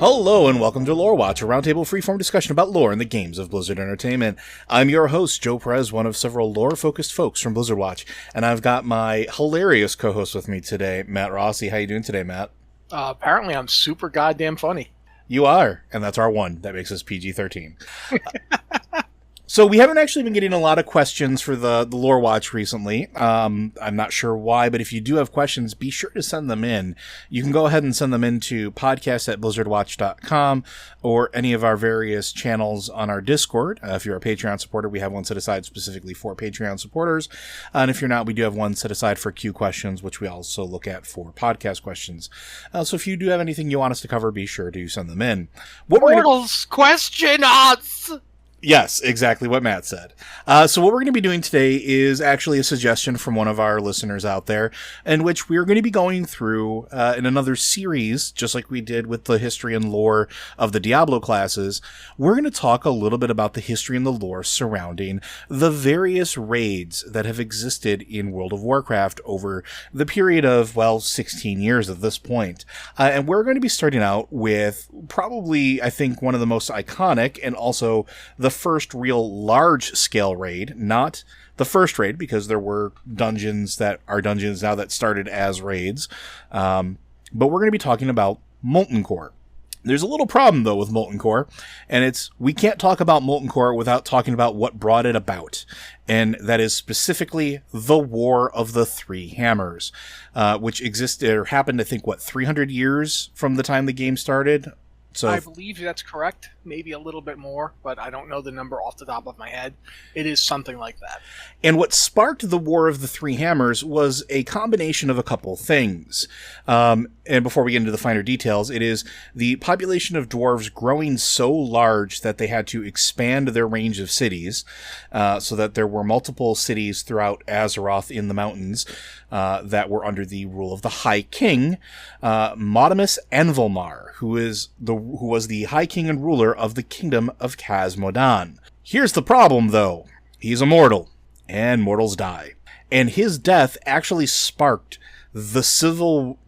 Hello and welcome to Lore Watch, a roundtable freeform discussion about lore in the games of Blizzard Entertainment. I'm your host, Joe Perez, one of several lore-focused folks from Blizzard Watch, and I've got my hilarious co-host with me today, Matt Rossi. How you doing today, Matt? Apparently I'm super goddamn funny. You are, and that's our one. That makes us PG-13. So we haven't actually been getting a lot of questions for the Lore Watch recently. I'm not sure why, but if you do have questions, be sure to send them in. You can go ahead and send them in to podcast@blizzardwatch.com or any of our various channels on our Discord. If you're a Patreon supporter, we have one set aside specifically for Patreon supporters. And if you're not, we do have one set aside for Q questions, which we also look at for podcast questions. So if you do have anything you want us to cover, be sure to send them in. Mortals, question us! Yes, exactly what Matt said. So what we're going to be doing today is actually a suggestion from one of our listeners out there, in which we're going to be going through in another series, just like we did with the history and lore of the Diablo classes. We're going to talk a little bit about the history and the lore surrounding the various raids that have existed in World of Warcraft over the period of, 16 years at this point. And we're going to be starting out with probably, I think, one of the most iconic and also the first real large-scale raid, not the first raid, because there were dungeons that are dungeons now that started as raids, but we're going to be talking about Molten Core. There's a little problem, though, with Molten Core, and we can't talk about Molten Core without talking about what brought it about, and that is specifically the War of the Three Hammers, which existed, or happened, I think, 300 years from the time the game started? So I believe that's correct. Maybe a little bit more, but I don't know the number off the top of my head. It is something like that. And what sparked the War of the Three Hammers was a combination of a couple things. And before we get into the finer details, it is the population of dwarves growing so large that they had to expand their range of cities, so that there were multiple cities throughout Azeroth in the mountains that were under the rule of the High King, Modimus Anvilmar, who was the High King and ruler of the Kingdom of Khaz-Modan. Here's the problem, though. He's immortal, and mortals die. And his death actually sparked the civil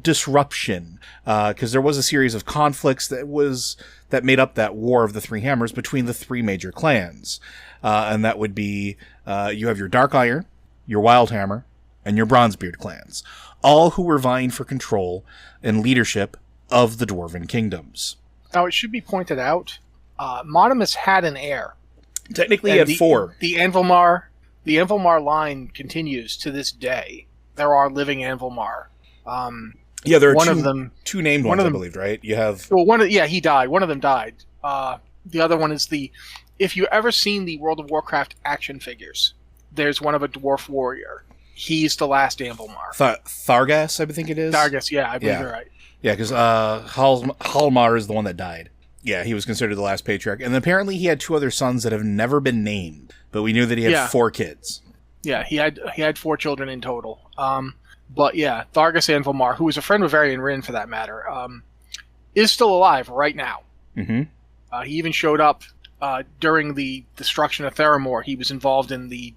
disruption, because there was a series of conflicts that made up that War of the Three Hammers between the three major clans. And that would be, you have your Dark Iron, your Wildhammer, and your Bronzebeard clans, all who were vying for control and leadership of the Dwarven kingdoms. Now, it should be pointed out, Modimus had an heir. Technically, he had four. The Anvilmar line continues to this day. There are living Anvilmar. There are two named ones, I believe, right? You have... he died. One of them died. The other one is if you've ever seen the World of Warcraft action figures, there's one of a dwarf warrior. He's the last Anvilmar. Thargas, I think it is? Thargas, yeah, I believe you're right. Yeah, because Halmar is the one that died. Yeah, he was considered the last patriarch. And apparently he had two other sons that have never been named. But we knew that he had 4 kids. Yeah, he had 4 children in total. But yeah, Thargas Anvilmar, who was a friend of Varian Wrynn for that matter, is still alive right now. Mm-hmm. He even showed up during the destruction of Theramore. He was involved in the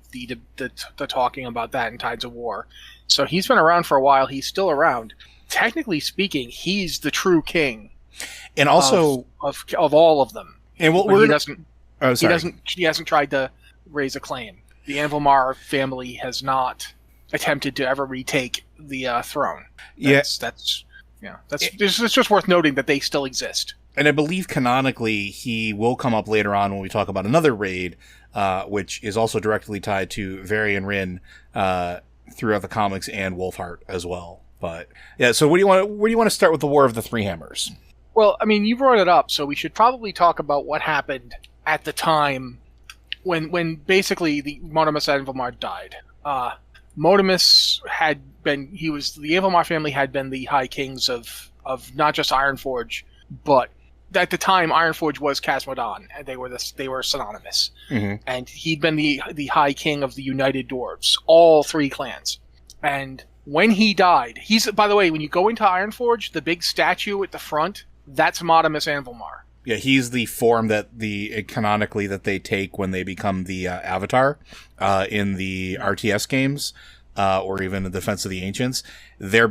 talking about that in Tides of War. So he's been around for a while. He's still around. Technically speaking, he's the true king, and also of all of them. And he hasn't tried to raise a claim. The Anvilmar family has not attempted to ever retake the throne. It's just worth noting that they still exist. And I believe canonically he will come up later on when we talk about another raid, which is also directly tied to Varian Wrynn throughout the comics and Wolfheart as well. But yeah, so where do you want to start with the War of the Three Hammers? Well, I mean, you brought it up, so we should probably talk about what happened at the time when basically the Modimus Anvilmar died. Modimus the Anvilmar family had been the High Kings of not just Ironforge, but at the time Ironforge was Khaz-Modan, and they were synonymous. Mm-hmm. And he'd been the High King of the United Dwarves, all 3 clans. And when he died, by the way, when you go into Ironforge, the big statue at the front, that's Modimus Anvilmar. Yeah, he's the form that canonically that they take when they become the Avatar in the RTS games. or even the Defense of the Ancients, they're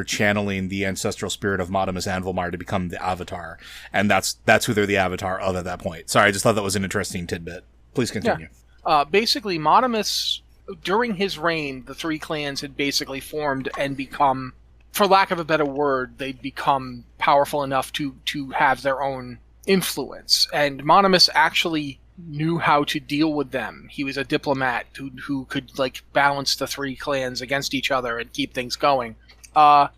channeling the ancestral spirit of Modimus Anvilmar to become the Avatar. And that's who they're the Avatar of at that point. Sorry, I just thought that was an interesting tidbit. Please continue. Yeah. Basically, Modimus, during his reign, the three clans had basically formed and become, for lack of a better word, they'd become powerful enough to have their own influence. And Modimus actually knew how to deal with them. He was a diplomat who could like balance the three clans against each other and keep things going. The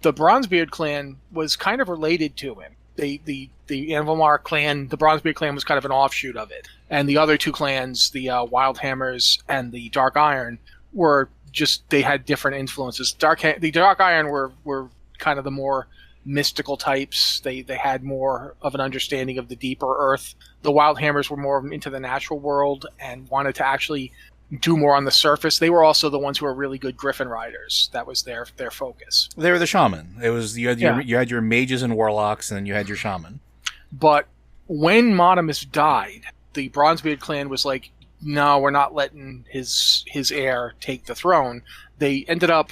Bronzebeard clan was kind of related to him. The Anvilmar clan, the Bronzebeard clan, was kind of an offshoot of it. And the other two clans, the Wildhammers and the Dark Iron, were just, they had different influences. The Dark Iron were kind of the more mystical types. They had more of an understanding of the deeper earth. The Wildhammers were more into the natural world and wanted to actually do more on the surface. They were also the ones who were really good Griffin riders. That was their focus. They were the shaman. It was you had your mages and warlocks, and then you had your shaman. But when Modimus died, the Bronzebeard clan was like, no, we're not letting his heir take the throne. They ended up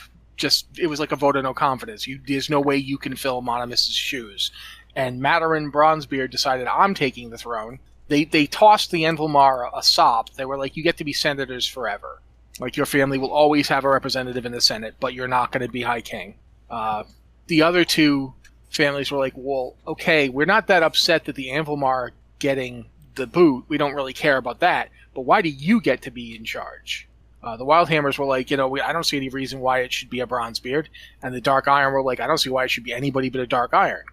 it was like a vote of no confidence. There's no way you can fill Modimus's shoes. And Matarin Bronzebeard decided, I'm taking the throne. They tossed the Anvilmar a sop. They were like, you get to be senators forever. Like, your family will always have a representative in the Senate, but you're not going to be High King. The other two families were like, well, okay, we're not that upset that the Anvilmar are getting the boot. We don't really care about that. But why do you get to be in charge? The Wildhammers were like, I don't see any reason why it should be a Bronzebeard. And the Dark Iron were like, I don't see why it should be anybody but a Dark Iron.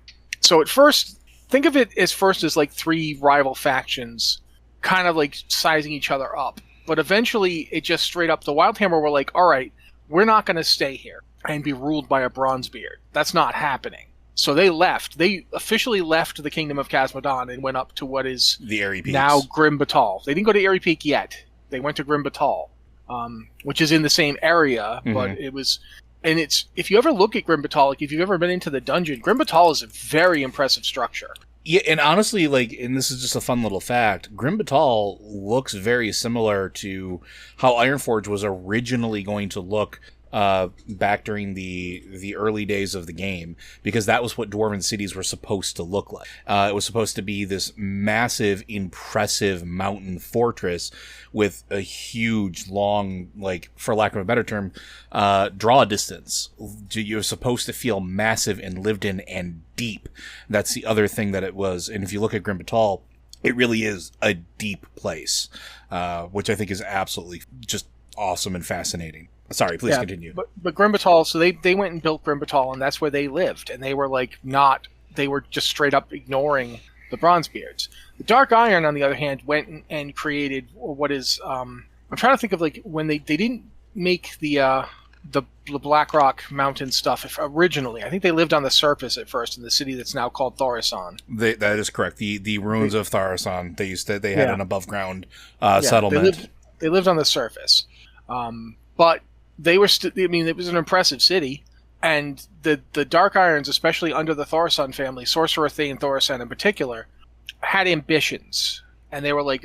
So at first, think of it as like three rival factions kind of like sizing each other up. But eventually, it just straight up, the Wildhammer were like, all right, we're not going to stay here and be ruled by a Bronzebeard. That's not happening. So they left. They officially left the Kingdom of Khazmodan and went up to what is the Airy Peaks. Now Grim Batal. They didn't go to Airy Peak yet. They went to Grim Batal, which is in the same area, but it was... And if you ever look at Grim Batal, like if you've ever been into the dungeon, Grim Batal is a very impressive structure. Yeah, and honestly, and this is just a fun little fact, Grim Batal looks very similar to how Ironforge was originally going to look back during the early days of the game, because that was what Dwarven cities were supposed to look like. It was supposed to be this massive, impressive mountain fortress with a huge, long, for lack of a better term, draw distance. You're supposed to feel massive and lived in and deep. That's the other thing that it was. And if you look at Grim Batal, it really is a deep place, which I think is absolutely just awesome and fascinating. Sorry, please continue. But Grim Batal, so they went and built Grim Batal, and that's where they lived. And they were they were just straight up ignoring the Bronzebeards. The Dark Iron, on the other hand, went and created what is, I'm trying to think of when they didn't make the Blackrock Mountain stuff originally. I think they lived on the surface at first in the city that's now called Thaurissan. That is correct. The ruins of Thaurissan, they had an above ground settlement. They lived on the surface. But they were it was an impressive city, and the Dark Irons, especially under the Thaurissan family, Sorcerer Thane Thaurissan in particular, had ambitions. And they were like,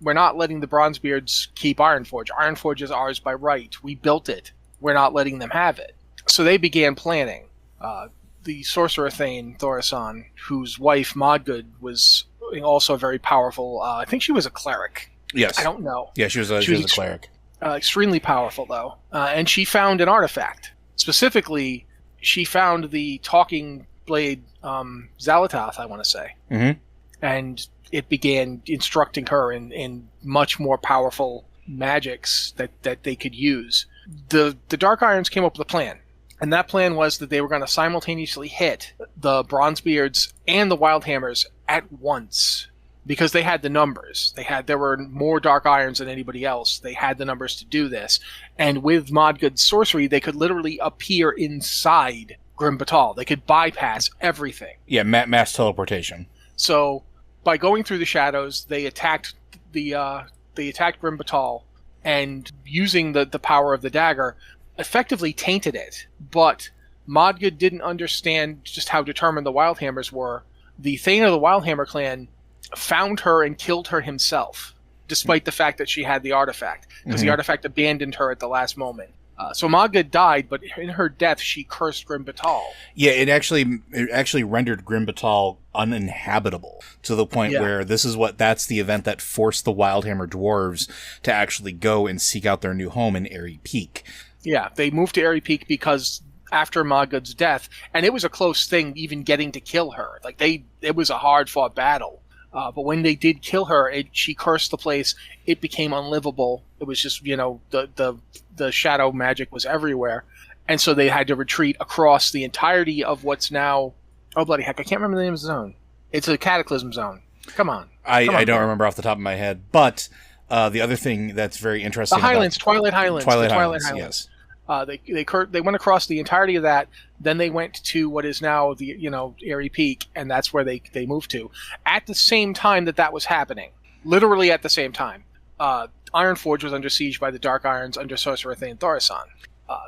we're not letting the Bronzebeards keep Ironforge. Ironforge is ours by right. We built it. We're not letting them have it. So they began planning. The Sorcerer Thane Thaurissan, whose wife Modgood was also very powerful. I think she was a cleric. Yes. I don't know. Yeah, she was a cleric. Extremely powerful, though. And she found an artifact. Specifically, she found the talking blade Xalatoth, I want to say. Mm-hmm. And it began instructing her in much more powerful magics that they could use. The Dark Irons came up with a plan. And that plan was that they were going to simultaneously hit the Bronzebeards and the Wildhammers at once. Because they had the numbers. There were more Dark Irons than anybody else. They had the numbers to do this. And with Modgood's sorcery, they could literally appear inside Grim Batal. They could bypass everything. Yeah, mass teleportation. So, by going through the shadows, they attacked Grim Batal, and using the power of the dagger, effectively tainted it. But Modgood didn't understand just how determined the Wildhammers were. The Thane of the Wildhammer clan found her and killed her himself, despite the fact that she had the artifact, because the artifact abandoned her at the last moment. So Magda died, but in her death, she cursed Grim Batal. Yeah, it actually rendered Grim Batal uninhabitable to the point where that's the event that forced the Wildhammer dwarves to actually go and seek out their new home in Airy Peak. Yeah, they moved to Airy Peak because after Magda's death, and it was a close thing even getting to kill her. Like it was a hard fought battle. But when they did kill her, she cursed the place. It became unlivable. It was just, the shadow magic was everywhere. And so they had to retreat across the entirety of what's now... Oh, bloody heck, I can't remember the name of the zone. It's a Cataclysm zone. Come on. I don't remember off the top of my head. But the other thing that's very interesting... The Highlands, Twilight Highlands. Twilight Highlands, yes. They went across the entirety of that. Then they went to what is now the Airy Peak, and that's where they moved to. At the same time that was happening, literally at the same time, Ironforge was under siege by the Dark Irons under Sorcerer Thane Thorison.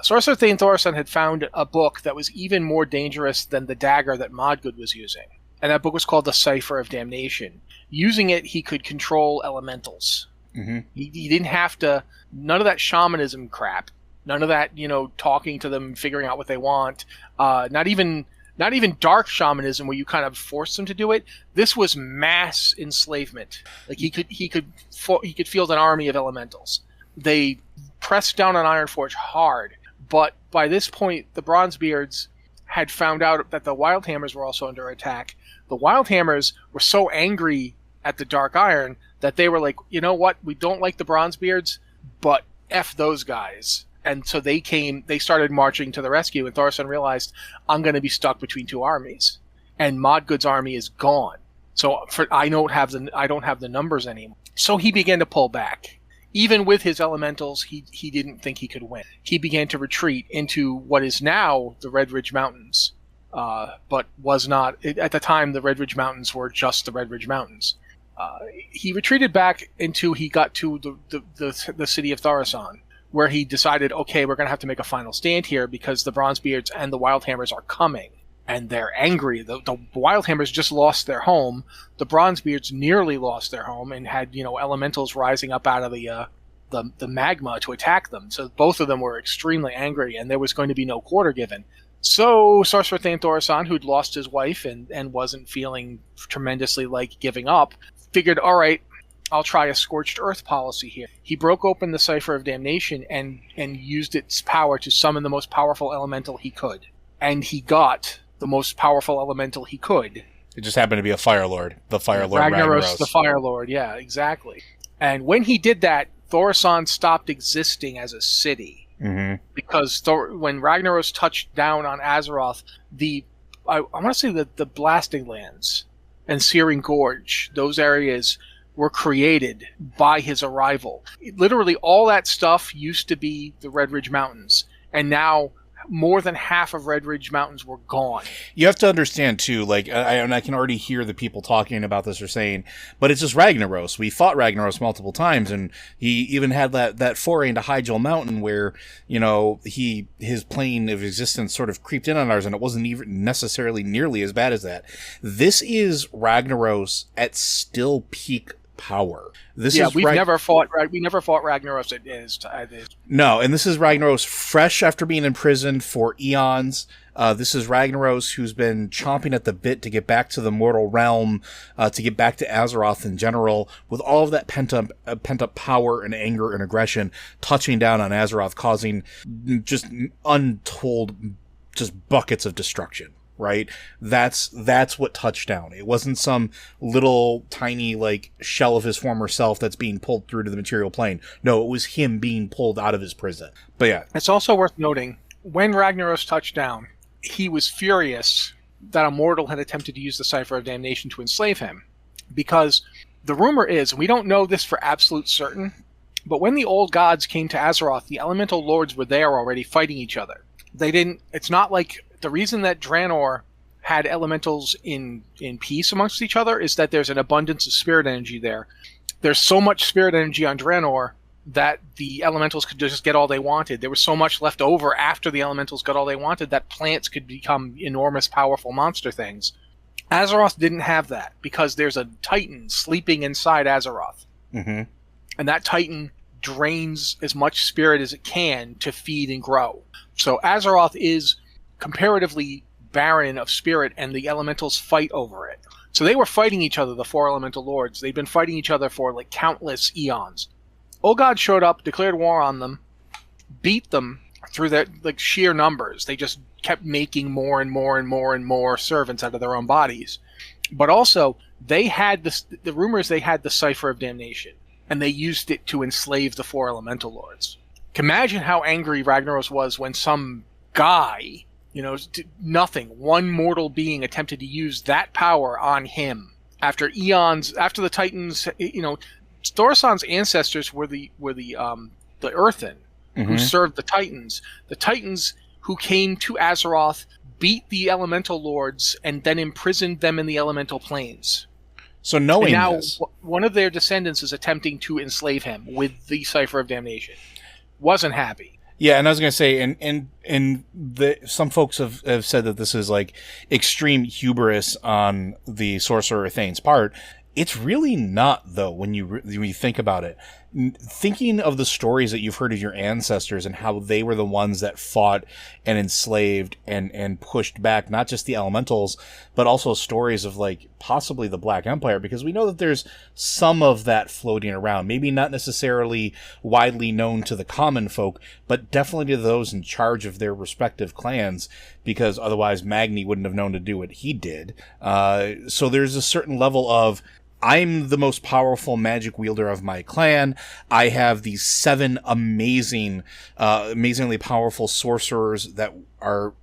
Sorcerer Thane Thorison had found a book that was even more dangerous than the dagger that Modgood was using, and that book was called the Cipher of Damnation. Using it, he could control elementals. Mm-hmm. He didn't have to. None of that shamanism crap. None of that, talking to them, figuring out what they want. Not even dark shamanism where you kind of force them to do it. This was mass enslavement. Like he could field an army of elementals. They pressed down on Ironforge hard, but by this point, the Bronzebeards had found out that the Wildhammers were also under attack. The Wildhammers were so angry at the Dark Iron that they were like, you know what? We don't like the Bronzebeards, but F those guys. And so they started marching to the rescue, and Thorison realized, I'm going to be stuck between two armies. And Modgood's army is gone. So I don't have the numbers anymore. So he began to pull back. Even with his elementals, he didn't think he could win. He began to retreat into what is now the Red Ridge Mountains, but was not. At the time, the Red Ridge Mountains were just the Red Ridge Mountains. He retreated back until he got to the city of Thorison, where he decided, okay, we're going to have to make a final stand here because the Bronzebeards and the Wildhammers are coming, and they're angry. The Wildhammers just lost their home. The Bronzebeards nearly lost their home and had, elementals rising up out of the magma to attack them. So both of them were extremely angry, and there was going to be no quarter given. So Sorcerer Thane Thorison, who'd lost his wife and wasn't feeling tremendously like giving up, figured, all right, I'll try a scorched earth policy here. He broke open the Cipher of Damnation and used its power to summon the most powerful elemental he could. And he got the most powerful elemental he could. It just happened to be a Firelord. The Firelord Ragnaros. The Firelord, yeah, exactly. And when he did that, Thorison stopped existing as a city. Mm-hmm. Because when Ragnaros touched down on Azeroth, I want to say the Blasting Lands and Searing Gorge, those areas were created by his arrival. Literally all that stuff used to be the Red Ridge Mountains, and now more than half of Red Ridge Mountains were gone. You have to understand too, like, I can already hear the people talking about this or saying, but it's just Ragnaros. We fought Ragnaros multiple times, and he even had that foray into Hyjal Mountain where, his plane of existence sort of creeped in on ours, and it wasn't even necessarily nearly as bad as that. This is Ragnaros at still peak power. We never fought Ragnaros at his time. No, and this is Ragnaros fresh after being imprisoned for eons. This is Ragnaros who's been chomping at the bit to get back to the mortal realm, to get back to Azeroth in general, with all of that pent up power and anger and aggression touching down on Azeroth, causing just untold just buckets of destruction. Right? That's what touched down. It wasn't some little tiny shell of his former self that's being pulled through to the material plane. No, it was him being pulled out of his prison. But yeah. It's also worth noting, when Ragnaros touched down, he was furious that a mortal had attempted to use the Cipher of Damnation to enslave him. Because the rumor is, and we don't know this for absolute certain, but when the old gods came to Azeroth, the elemental lords were there already fighting each other. It's not like the reason that Draenor had elementals in peace amongst each other is that there's an abundance of spirit energy there. There's so much spirit energy on Draenor that the elementals could just get all they wanted. There was so much left over after the elementals got all they wanted that plants could become enormous, powerful monster things. Azeroth didn't have that because there's a Titan sleeping inside Azeroth. Mm-hmm. And that Titan drains as much spirit as it can to feed and grow. So Azeroth is comparatively barren of spirit, and the elementals fight over it. So they were fighting each other, the 4 elemental lords. They've been fighting each other for like countless eons. Olgod showed up, declared war on them, beat them through their like sheer numbers. They just kept making more and more and more and more servants out of their own bodies. But also, they had the rumors they had the Cipher of Damnation, and they used it to enslave the 4 elemental lords. Imagine how angry Ragnaros was when some guy, nothing, one mortal being attempted to use that power on him after eons, after the Titans, Thorason's ancestors were the Earthen, who served the Titans. The Titans who came to Azeroth, beat the elemental lords, and then imprisoned them in the elemental planes. So knowing and now this, one of their descendants is attempting to enslave him with the Cipher of Damnation. Wasn't happy. Yeah, and I was going to say, some folks have said that this is like extreme hubris on the Sorcerer Thane's part. It's really not, though, when you think about it. Thinking of the stories that you've heard of your ancestors and how they were the ones that fought and enslaved and pushed back not just the elementals, but also stories of like possibly the Black Empire, because we know that there's some of that floating around. Maybe not necessarily widely known to the common folk, but definitely to those in charge of their respective clans, because otherwise Magni wouldn't have known to do what he did. So there's a certain level of, I'm the most powerful magic wielder of my clan. I have these 7 amazingly powerful sorcerers that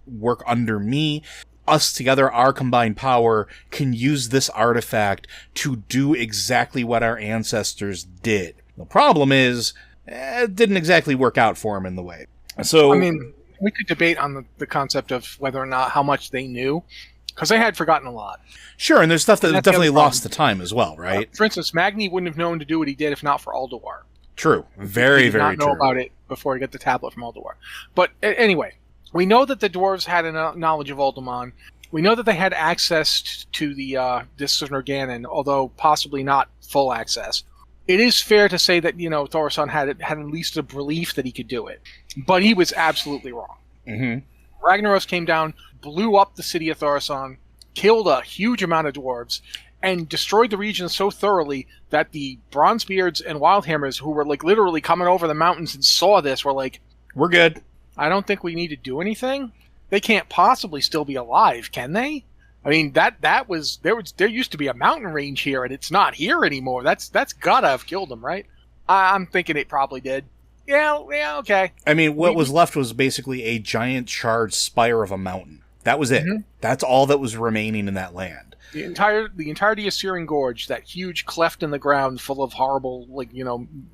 work under me. Us together, our combined power, can use this artifact to do exactly what our ancestors did. The problem is, it didn't exactly work out for him in the way. So, I mean, we could debate on the concept of whether or not how much they knew, because they had forgotten a lot. Sure, and there's stuff that definitely lost the time as well, right? For instance, Magni wouldn't have known to do what he did if not for Ulduar. True. Very, very true. He did not know about it before he got the tablet from Ulduar. But anyway, we know that the dwarves had a knowledge of Uldaman. We know that they had access to the Discs of Nerganon, although possibly not full access. It is fair to say that, Thorasson had at least a belief that he could do it. But he was absolutely wrong. Mm-hmm. Ragnaros came down, blew up the city of Thorasson, killed a huge amount of dwarves, and destroyed the region so thoroughly that the Bronzebeards and Wildhammers, who were like literally coming over the mountains and saw this, were like, "We're good. I don't think we need to do anything. They can't possibly still be alive, can they? I mean, there used to be a mountain range here, and it's not here anymore. That's gotta have killed them, right? I'm thinking it probably did. Yeah, okay. I mean, what was left was basically a giant charred spire of a mountain. That was it. Mm-hmm. That's all that was remaining in that land. The entirety of Searing Gorge, that huge cleft in the ground full of horrible,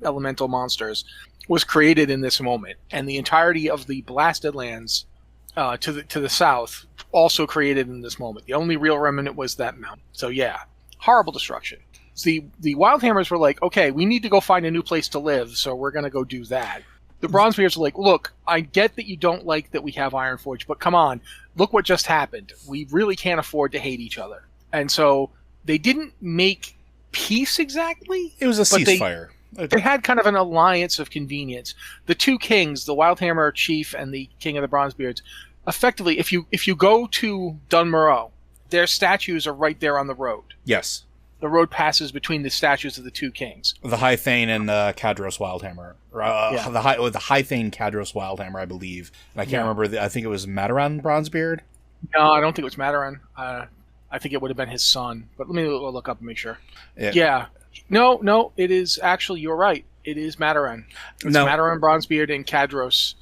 elemental monsters, was created in this moment, and the entirety of the Blasted Lands to the south also created in this moment. The only real remnant was that mountain. So yeah, horrible destruction. The Wildhammers were like, okay, we need to go find a new place to live, so we're going to go do that. The Bronzebeards were like, look, I get that you don't like that we have Ironforge, but come on, look what just happened. We really can't afford to hate each other. And so they didn't make peace exactly. It was a ceasefire. They had kind of an alliance of convenience. The 2 kings, the Wildhammer chief and the king of the Bronzebeards, effectively, if you go to Dunmoreau, their statues are right there on the road. Yes. The road passes between the statues of the 2 kings. The High Thane and Kadros Wildhammer. The High Thane Kadros Wildhammer, I believe. And I can't remember. I think it was Mataran Bronzebeard? No, I don't think it was Mataran. I think it would have been his son. But let me look up and make sure. Yeah. No, it is actually, you're right. It is Mataran. It's Mataran Bronzebeard and Kadros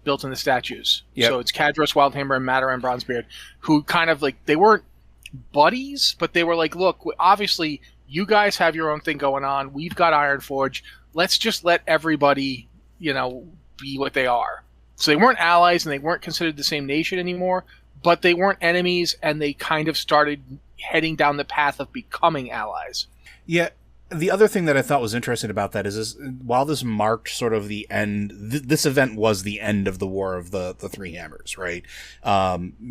built in the statues. Yep. So it's Kadros Wildhammer and Mataran Bronzebeard, who kind of they weren't buddies, but they were like, look, obviously you guys have your own thing going on. We've got Ironforge. Let's just let everybody, be what they are. So they weren't allies and they weren't considered the same nation anymore, but they weren't enemies, and they kind of started heading down the path of becoming allies. Yeah. The other thing that I thought was interesting about that is while this marked sort of the end, this event was the end of the War of the Three Hammers, right?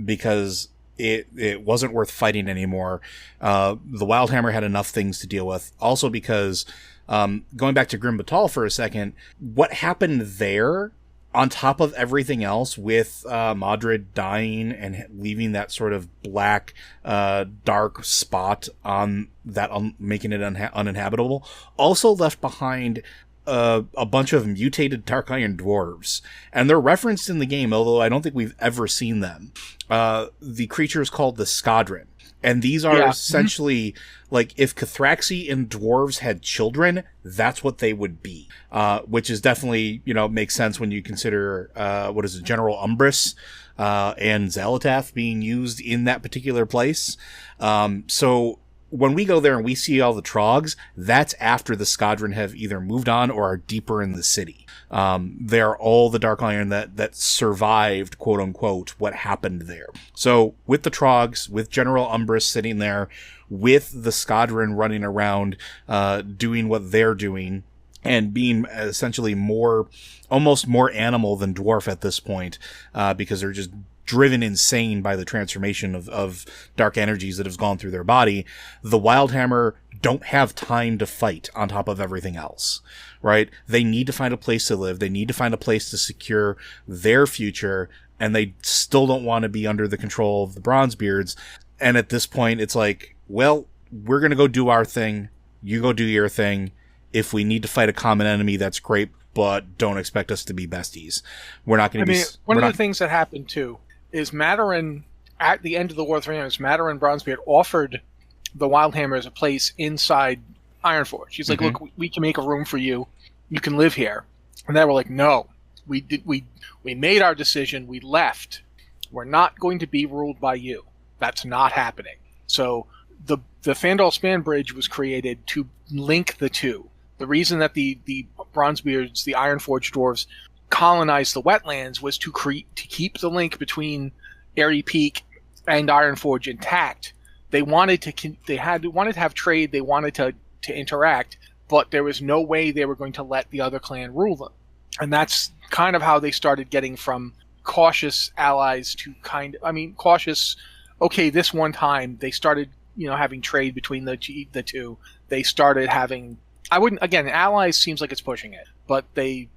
Because it wasn't worth fighting anymore. The Wildhammer had enough things to deal with. Also because Going back to Grim Batal for a second, what happened there, on top of everything else, with Madrid dying and leaving that sort of black, dark spot on that, making it uninhabitable, also left behind a bunch of mutated Dark Iron dwarves, and they're referenced in the game, although I don't think we've ever seen them. The creature is called the Skadron, and these are essentially like if Cathraxi and dwarves had children, that's what they would be. Which is definitely, makes sense when you consider General Umbris and Xalatath being used in that particular place. So when we go there and we see all the trogs, that's after the Skadron have either moved on or are deeper in the city. They're all the Dark Iron that survived, quote unquote, what happened there. So with the trogs, with General Umbris sitting there, with the Skadron running around, doing what they're doing, and being essentially almost more animal than dwarf at this point, because they're just driven insane by the transformation of dark energies that have gone through their body, the Wildhammer don't have time to fight on top of everything else, right? They need to find a place to live. They need to find a place to secure their future, and they still don't want to be under the control of the Bronzebeards. And at this point, it's like, well, we're going to go do our thing. You go do your thing. If we need to fight a common enemy, that's great, but don't expect us to be besties. We're not going to be... One of the things that happened, too, is Madarin, at the end of the War of the Rings, Madarin Bronzebeard offered the Wildhammers a place inside Ironforge. He's like, look, we can make a room for you. You can live here. And they were like, no. We made our decision. We left. We're not going to be ruled by you. That's not happening. So the Fandal Span Bridge was created to link the two. The reason that the Bronzebeards, the Ironforge dwarves, colonized the wetlands was to keep the link between Airy Peak and Ironforge intact. They wanted to have trade. They wanted to interact, but there was no way they were going to let the other clan rule them. And that's kind of how they started getting from cautious allies to cautious. Okay, this one time they started, having trade between the two. They started having. Allies seems like it's pushing it, but they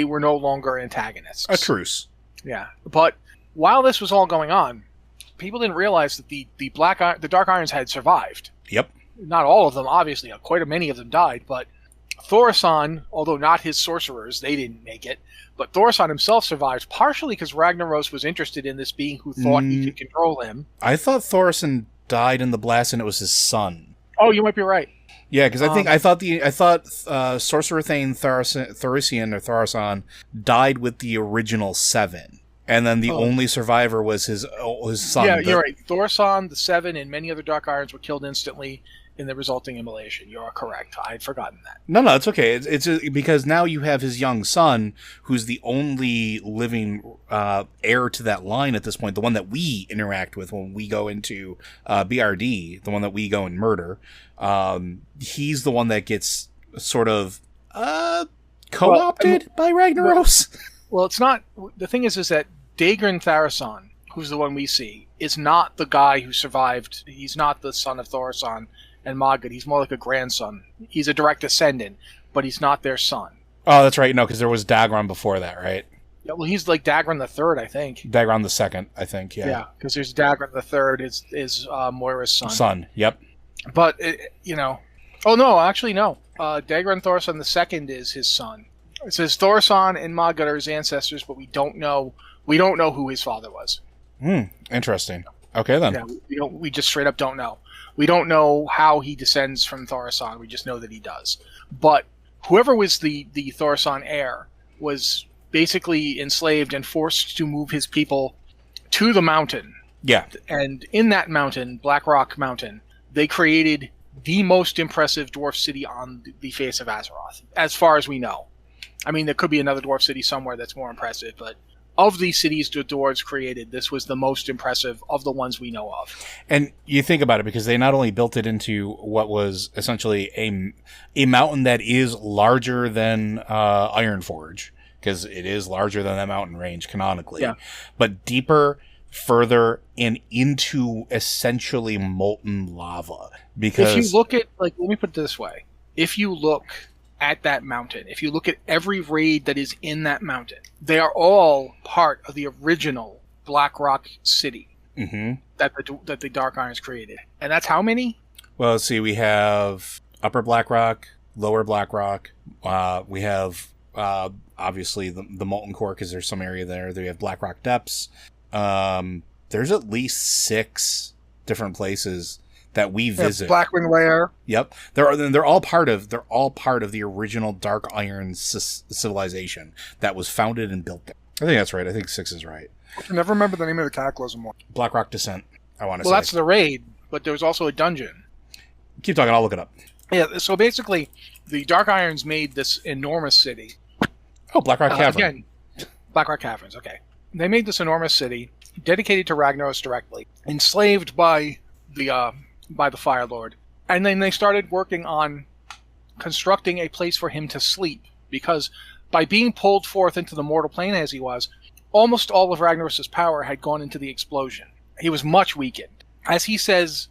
were no longer antagonists. A truce. Yeah. But while this was all going on, people didn't realize that the Dark Irons had survived. Yep. Not all of them, obviously. Quite many of them died, but Thorson, although not his sorcerers, they didn't make it. But Thorson himself survived, partially because Ragnaros was interested in this being who thought he could control him. I thought Thorson died in the blast and it was his son. Oh, you might be right. Yeah, because I thought Sorcerer Thane Tharasan died with the original 7, and then the only survivor was his son. Yeah, you're right. Thorson, the 7, and many other Dark Irons were killed instantly in the resulting immolation. You are correct. I had forgotten that. No, it's okay. It's because now you have his young son, who's the only living heir to that line at this point, the one that we interact with when we go into BRD, the one that we go and murder. He's the one that gets sort of co-opted by Ragnaros. Well, it's not. The thing is that Daegrin Tharasan, who's the one we see, is not the guy who survived. He's not the son of Thorson and Magad. He's more like a grandson. He's a direct descendant, but he's not their son. Oh, that's right. No, because there was Dagron before that, right? Yeah, well, he's like Dagron the Third, I think. Dagron the Second, I think. Yeah. Yeah, because there's Dagron the Third is Moira's son. Son. Yep. But oh no, actually no. Dagron Thorson the Second is his son. It says Thorson and Magad are his ancestors, but we don't know who his father was. Interesting. Okay then. Yeah, we just straight up don't know. We don't know how he descends from Thorson. We just know that he does. But whoever was the Thorson heir was basically enslaved and forced to move his people to the mountain. Yeah. And in that mountain, Black Rock Mountain, they created the most impressive dwarf city on the face of Azeroth, as far as we know. I mean, there could be another dwarf city somewhere that's more impressive, but of the cities the dwarves created, this was the most impressive of the ones we know of. And you think about it, because they not only built it into what was essentially a mountain that is larger than Ironforge, because it is larger than that mountain range canonically, but deeper, further, and into essentially molten lava. Because if you look at, let me put it this way. If you look at that mountain, if you look at every raid that is in that mountain, they are all part of the original Black Rock city that the Dark Irons created. And that's how many? Well, let's see. We have Upper Black Rock, Lower Black Rock. We have obviously the Molten Core, because there's some area there. We have Black Rock Depths. There's at least 6 different places that we visit. Blackwing Lair. Yep, they're all part of the original Dark Iron civilization that was founded and built there. I think that's right. I think 6 is right. I never remember the name of the cataclysm one. Black Rock Descent. I want to say. Well, that's the raid, but there was also a dungeon. Keep talking. I'll look it up. Yeah. So basically, the Dark Irons made this enormous city. Oh, Black Rock Cavern. Again, Black Rock Caverns. Okay, they made this enormous city dedicated to Ragnaros directly, enslaved by the Firelord, and then they started working on constructing a place for him to sleep, because by being pulled forth into the mortal plane as he was, almost all of Ragnaros' power had gone into the explosion. He was much weakened. As he says,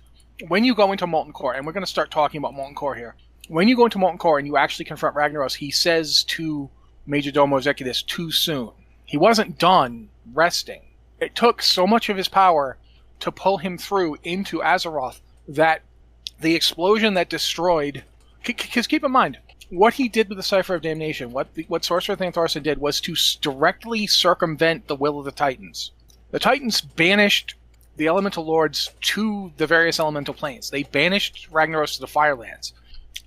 when you go into Molten Core, and we're going to start talking about Molten Core here, when you go into Molten Core and you actually confront Ragnaros, he says to Major Domo Executus too soon. He wasn't done resting. It took so much of his power to pull him through into Azeroth that the explosion that destroyed... Because keep in mind, what he did with the Cipher of Damnation, what Sorcerer Thorson did, was to directly circumvent the will of the Titans. The Titans banished the Elemental Lords to the various elemental planes. They banished Ragnaros to the Firelands.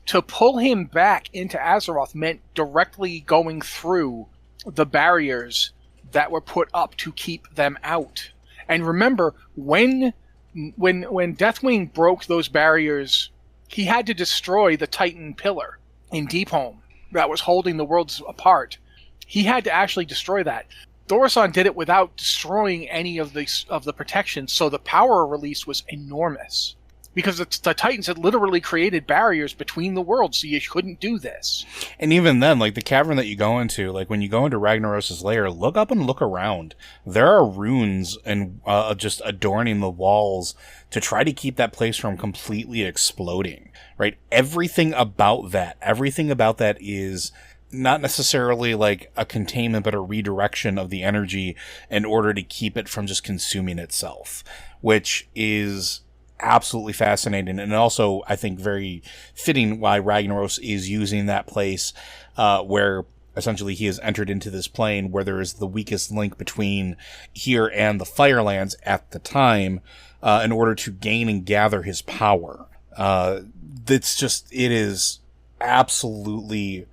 To pull him back into Azeroth meant directly going through the barriers that were put up to keep them out. And remember, when Deathwing broke those barriers, he had to destroy the Titan pillar in Deepholm that was holding the worlds apart. He had to actually destroy that. Thorson did it without destroying any of the protections, so the power release was enormous. Because the Titans had literally created barriers between the worlds, so you couldn't do this. And even then, like the cavern that you go into, like when you go into Ragnaros' lair, look up and look around. There are runes and just adorning the walls to try to keep that place from completely exploding. Right? Everything about that is not necessarily like a containment, but a redirection of the energy in order to keep it from just consuming itself, which is absolutely fascinating, and also I think very fitting why Ragnaros is using that place where essentially he has entered into this plane where there is the weakest link between here and the Firelands at the time in order to gain and gather his power. It is absolutely...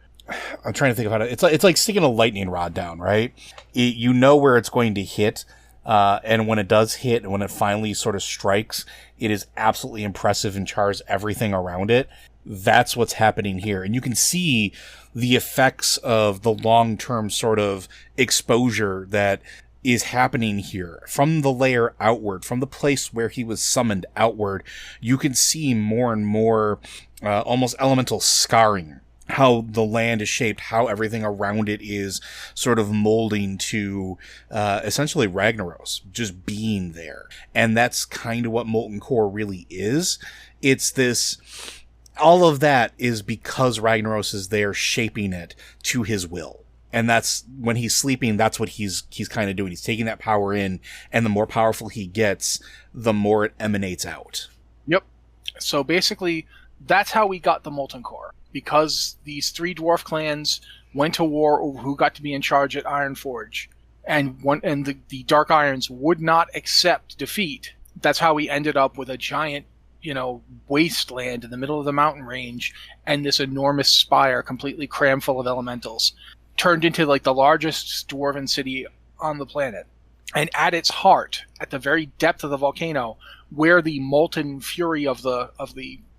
I'm trying to think about it. It's like sticking a lightning rod down, right? You know where it's going to hit, and when it does hit, and when it finally sort of strikes, it is absolutely impressive and chars everything around it. That's what's happening here. And you can see the effects of the long-term sort of exposure that is happening here. From the lair outward, from the place where he was summoned outward, you can see more and more almost elemental scarring. How the land is shaped, how everything around it is sort of molding to essentially Ragnaros just being there. And that's kind of what Molten Core really is. It's this... all of that is because Ragnaros is there shaping it to his will. And that's when he's sleeping, that's what he's kind of doing. He's taking that power in, and the more powerful he gets, the more it emanates out. Yep. So basically, that's how we got the Molten Core. Because these 3 dwarf clans went to war over who got to be in charge at Ironforge, and the Dark Irons would not accept defeat. That's how we ended up with a giant, wasteland in the middle of the mountain range, and this enormous spire completely crammed full of elementals, turned into like the largest dwarven city on the planet. And at its heart, at the very depth of the volcano, where the molten fury of the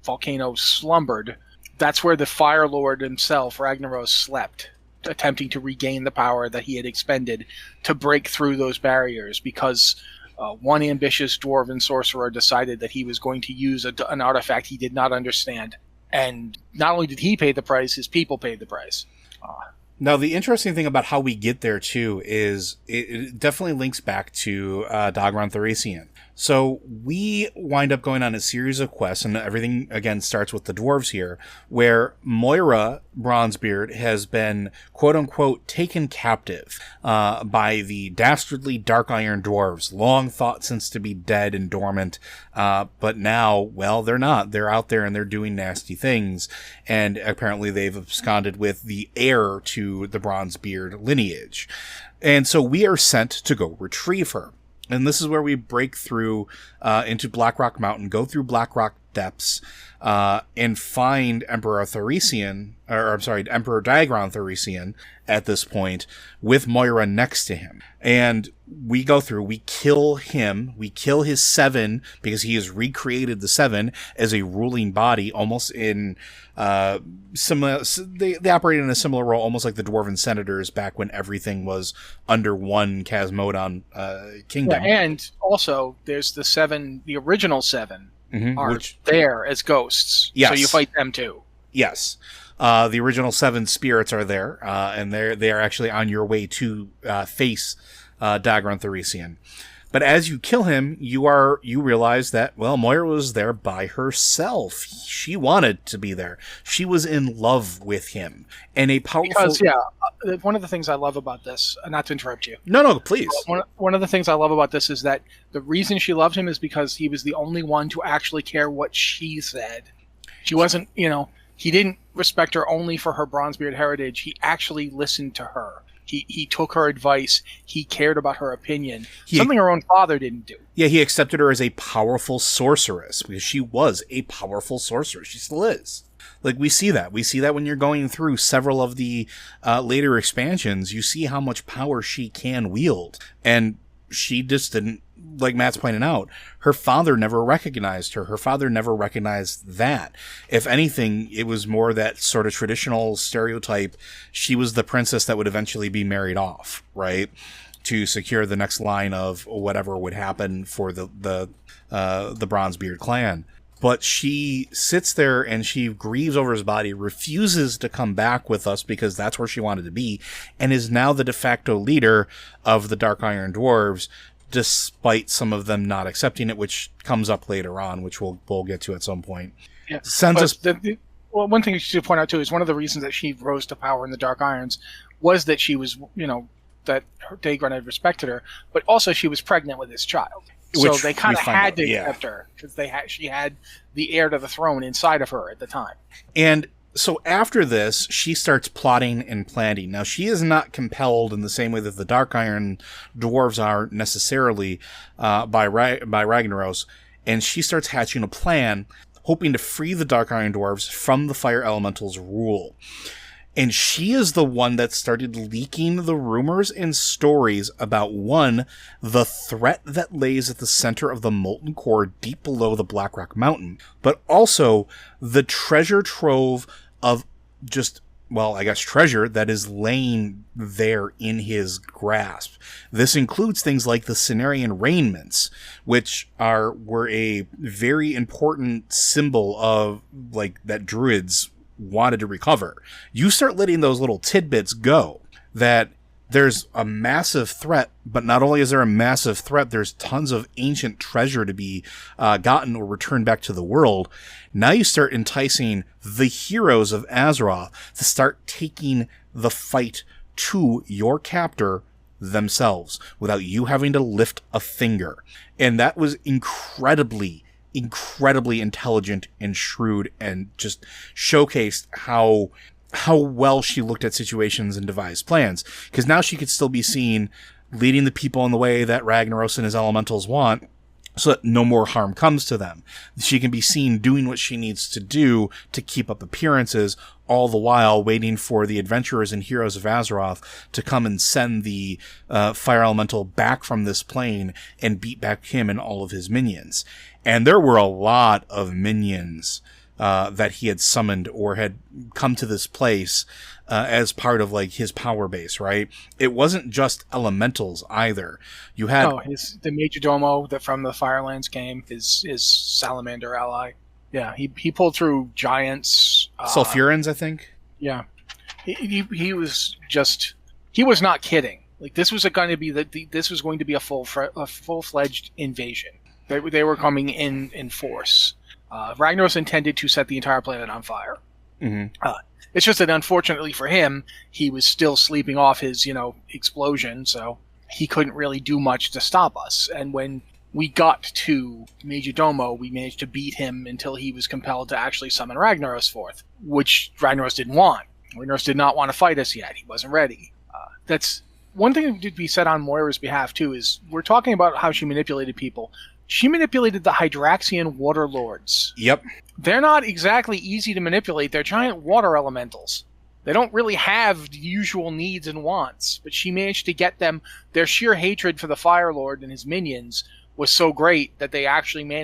volcano slumbered, that's where the Firelord himself, Ragnaros, slept, attempting to regain the power that he had expended to break through those barriers, because one ambitious dwarven sorcerer decided that he was going to use an artifact he did not understand. And not only did he pay the price, his people paid the price. Now, the interesting thing about how we get there, too, is it definitely links back to Dagron Thracian, So we wind up going on a series of quests, and everything again starts with the dwarves here, where Moira Bronzebeard has been quote unquote taken captive by the dastardly Dark Iron dwarves, long thought since to be dead and dormant, but now, well, they're not. They're out there and they're doing nasty things, and apparently they've absconded with the heir to the Bronzebeard lineage. And so we are sent to go retrieve her. And this is where we break through into Blackrock Mountain, go through Blackrock Depths, and find Emperor Diagron Thurician at this point, with Moira next to him. And we go through, we kill him, we kill his seven, because he has recreated the seven as a ruling body, almost in similar, they operate in a similar role, almost like the Dwarven Senators back when everything was under one Chasmodon kingdom. Yeah, and also, there's the original seven are there as ghosts. Yes. So you fight them too. Yes. The original seven spirits are there, and they are actually on your way to face Dagron Thurician. But as you kill him, you realize that, well, Moira was there by herself. She wanted to be there. She was in love with him. And a powerful... Because, one of the things I love about this, not to interrupt you. No, please. One of the things I love about this is that the reason she loved him is because he was the only one to actually care what she said. She wasn't, he didn't respect her only for her Bronzebeard heritage. He actually listened to her. He took her advice. He cared about her opinion. Something her own father didn't do. Yeah, he accepted her as a powerful sorceress, because she was a powerful sorceress. She still is. Like, we see that. We see that when you're going through several of the later expansions. You see how much power she can wield. And she just didn't, like Matt's pointing out, her father never recognized her. Her father never recognized that. If anything, it was more that sort of traditional stereotype. She was the princess that would eventually be married off, right? To secure the next line of whatever would happen for the Bronzebeard clan. But she sits there and she grieves over his body, refuses to come back with us because that's where she wanted to be, and is now the de facto leader of the Dark Iron Dwarves, despite some of them not accepting it, which comes up later on, which we'll get to at some point. Yeah. Well, one thing you should point out too is one of the reasons that she rose to power in the Dark Irons was that she was, that her Dagon had respected her, but also she was pregnant with his child. So they kind of had to accept her because she had the heir to the throne inside of her at the time. And so after this, she starts plotting and planning. Now, she is not compelled in the same way that the Dark Iron dwarves are necessarily by Ragnaros, and she starts hatching a plan, hoping to free the Dark Iron dwarves from the Fire Elemental's rule. And she is the one that started leaking the rumors and stories about, one, the threat that lays at the center of the Molten Core deep below the Blackrock Mountain, but also the treasure trove of treasure that is laying there in his grasp. This includes things like the Cenarian raiments, which were a very important symbol of, that druids wanted to recover. You start letting those little tidbits go, that there's a massive threat, but not only is there a massive threat, there's tons of ancient treasure to be gotten or returned back to the world. Now you start enticing the heroes of Azeroth to start taking the fight to your captor themselves without you having to lift a finger. And that was incredibly intelligent and shrewd, and just showcased how well she looked at situations and devised plans. Because now she could still be seen leading the people in the way that Ragnaros and his elementals want, so that no more harm comes to them. She can be seen doing what she needs to do to keep up appearances, all the while waiting for the adventurers and heroes of Azeroth to come and send the fire elemental back from this plane and beat back him and all of his minions. And there were a lot of minions that he had summoned or had come to this place as part of his power base, right? It wasn't just elementals either. You had the Major Domo that from the Firelands game, his salamander ally. Yeah, he pulled through giants. Sulfurans, I think. Yeah, he was not kidding. This was going to be a full-fledged invasion. They were coming in force. Ragnaros intended to set the entire planet on fire. Mm-hmm. It's just that unfortunately for him, he was still sleeping off his, explosion, so he couldn't really do much to stop us. And when we got to Majordomo, we managed to beat him until he was compelled to actually summon Ragnaros forth, which Ragnaros didn't want. Ragnaros did not want to fight us yet. He wasn't ready. That's one thing that did be said on Moira's behalf, too, is we're talking about how she manipulated people. She manipulated the Hydraxian Water Lords. Yep. They're not exactly easy to manipulate. They're giant water elementals. They don't really have the usual needs and wants, but she managed to get them. Their sheer hatred for the Firelord and his minions was so great that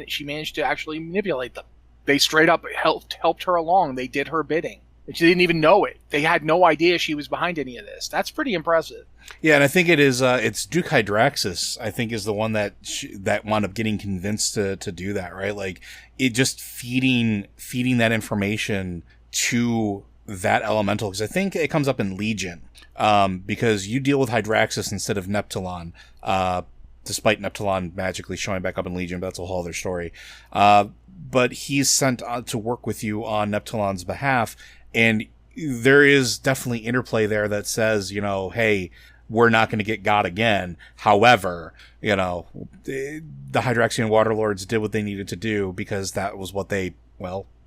she managed to actually manipulate them. They straight up helped her along. They did her bidding. And she didn't even know it. They had no idea she was behind any of this. That's pretty impressive. Yeah, and I think it is. It's Duke Hydraxis. I think is the one that wound up getting convinced to do that. Right, like it just feeding that information to that elemental, because I think it comes up in Legion, because you deal with Hydraxis instead of Neptulon, despite Neptulon magically showing back up in Legion, but that's a whole other story. But he's sent to work with you on Neptulon's behalf, and there is definitely interplay there that says, hey, we're not going to get God again. However, the Hydraxian Waterlords did what they needed to do because that was what they,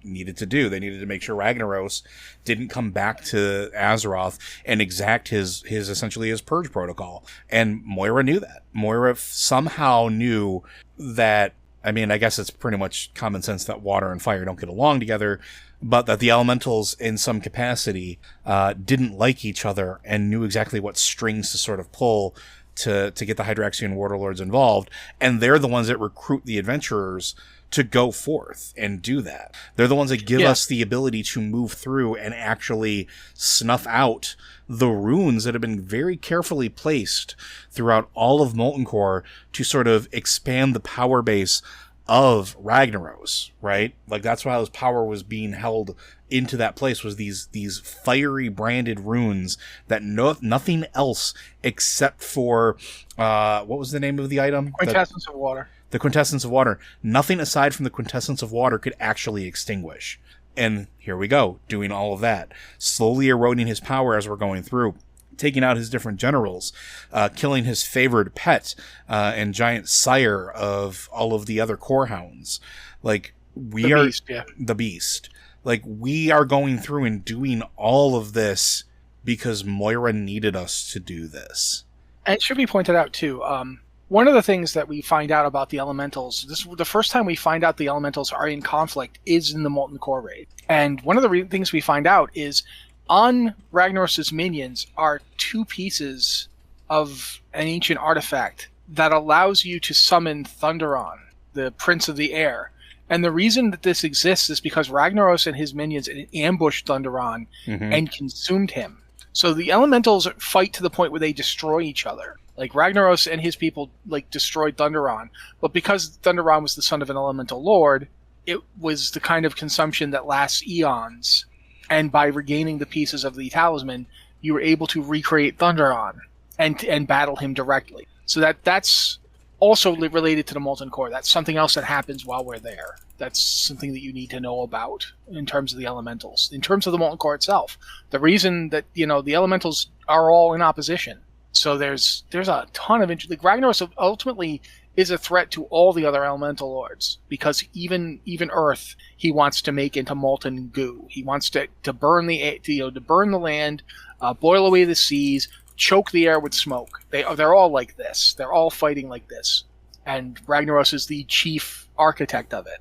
needed to do. They needed to make sure Ragnaros didn't come back to Azeroth and exact his essentially his purge protocol. And Moira knew that. Moira somehow knew that. I mean, I guess it's pretty much common sense that water and fire don't get along together, but that the elementals in some capacity didn't like each other and knew exactly what strings to sort of pull to get the Hydraxian Waterlords involved. And they're the ones that recruit the adventurers to go forth and do that. They're the ones that give us the ability to move through and actually snuff out the runes that have been very carefully placed throughout all of Molten Core to sort of expand the power base of Ragnaros, right? Like that's why his power was being held into that place, was these fiery branded runes that nothing else except for what was the name of the item? Quintessence of Water. The Quintessence of Water. Nothing aside from the Quintessence of Water could actually extinguish. And here we go, doing all of that. Slowly eroding his power as we're going through. Taking out his different generals. Killing his favored pet and giant sire of all of the other core hounds. Like, the beast. Like, we are going through and doing all of this because Moira needed us to do this. And it should be pointed out, too, one of the things that we find out about the elementals, the first time we find out the elementals are in conflict is in the Molten Core raid. And one of the things we find out is on Ragnaros' minions are two pieces of an ancient artifact that allows you to summon Thunderon, the Prince of the Air. And the reason that this exists is because Ragnaros and his minions ambushed Thunderon and consumed him. So the elementals fight to the point where they destroy each other. Like, Ragnaros and his people, destroyed Thunderon. But because Thunderon was the son of an elemental lord, it was the kind of consumption that lasts eons. And by regaining the pieces of the talisman, you were able to recreate Thunderon and battle him directly. So that's also related to the Molten Core. That's something else that happens while we're there. That's something that you need to know about in terms of the elementals. In terms of the Molten Core itself, the reason that, the elementals are all in opposition. So there's a ton of interest. Like, Ragnaros ultimately is a threat to all the other elemental lords, because even Earth he wants to make into molten goo. He wants to burn to burn the land, boil away the seas, choke the air with smoke. They're all like this. They're all fighting like this, and Ragnaros is the chief architect of it.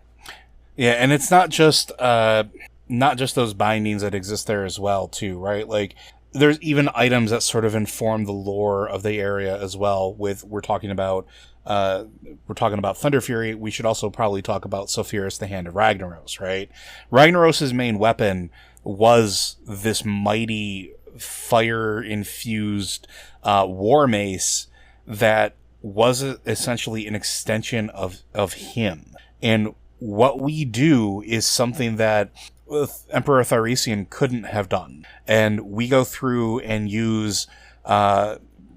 Yeah, and it's not just those bindings that exist there as well, too, right? Like, there's even items that sort of inform the lore of the area as well. We're talking about Thunder Fury. We should also probably talk about Sofiris, the Hand of Ragnaros, right? Ragnaros' main weapon was this mighty fire-infused war mace that was essentially an extension of him. And what we do is something that Emperor Thyresian couldn't have done. And we go through and use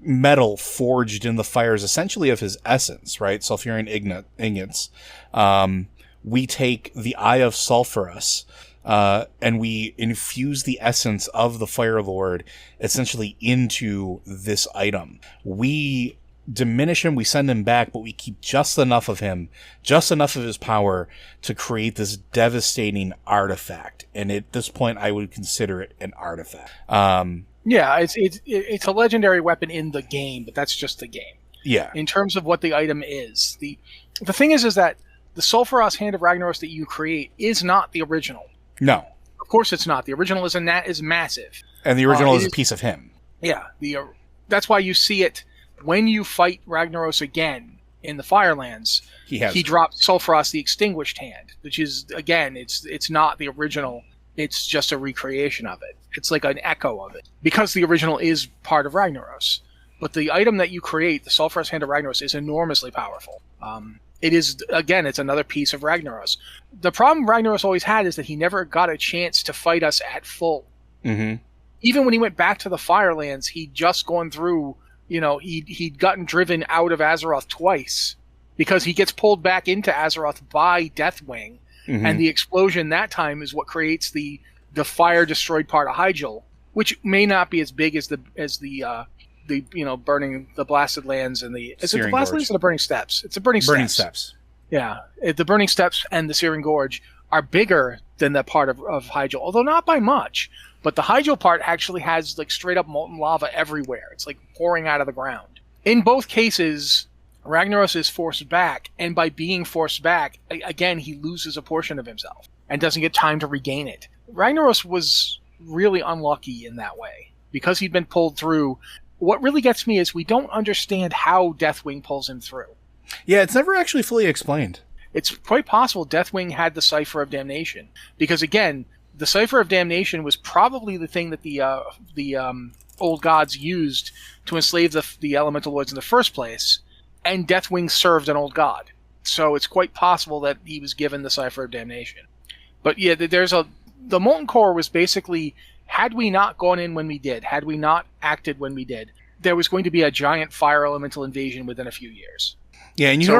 metal forged in the fires, essentially of his essence, right? Sulfurian ingots. We take the Eye of Sulfuras, and we infuse the essence of the Firelord essentially into this item. We diminish him, we send him back, but we keep just enough of him, just enough of his power to create this devastating artifact. And at this point, I would consider it an artifact. Yeah, it's a legendary weapon in the game, but that's just the game. Yeah. In terms of what the item is, the thing is that the Sulfuras Hand of Ragnaros that you create is not the original. No. Of course it's not. The original is massive. And the original is a piece of him. Yeah. That's why you see it when you fight Ragnaros again in the Firelands. He drops Sulfuras the Extinguished Hand, which is, again, it's not the original. It's just a recreation of it. It's like an echo of it. Because the original is part of Ragnaros. But the item that you create, the Sulfuras Hand of Ragnaros, is enormously powerful. It is, again, it's another piece of Ragnaros. The problem Ragnaros always had is that he never got a chance to fight us at full. Mm-hmm. Even when he went back to the Firelands, he'd just gone through, he'd gotten driven out of Azeroth twice. Because he gets pulled back into Azeroth by Deathwing. Mm-hmm. And the explosion that time is what creates the fire-destroyed part of Hyjal, which may not be as big as the burning the blasted lands and the is it the blasted lands or the burning steppes? It's the burning steppes. Yeah, the burning steppes and the Searing Gorge are bigger than that part of Hyjal, although not by much. But the Hyjal part actually has like straight up molten lava everywhere. It's like pouring out of the ground. In both cases, Ragnaros is forced back, and by being forced back, again, he loses a portion of himself and doesn't get time to regain it. Ragnaros was really unlucky in that way because he'd been pulled through. What really gets me is we don't understand how Deathwing pulls him through. Yeah, it's never actually fully explained. It's quite possible Deathwing had the Cipher of Damnation. Because, again, the Cipher of Damnation was probably the thing that the old gods used to enslave the Elemental Lords in the first place, and Deathwing served an old god. So it's quite possible that he was given the Cipher of Damnation. But, yeah, the Molten Core was basically... Had we not gone in when we did, had we not acted when we did, there was going to be a giant fire elemental invasion within a few years. Yeah, and you can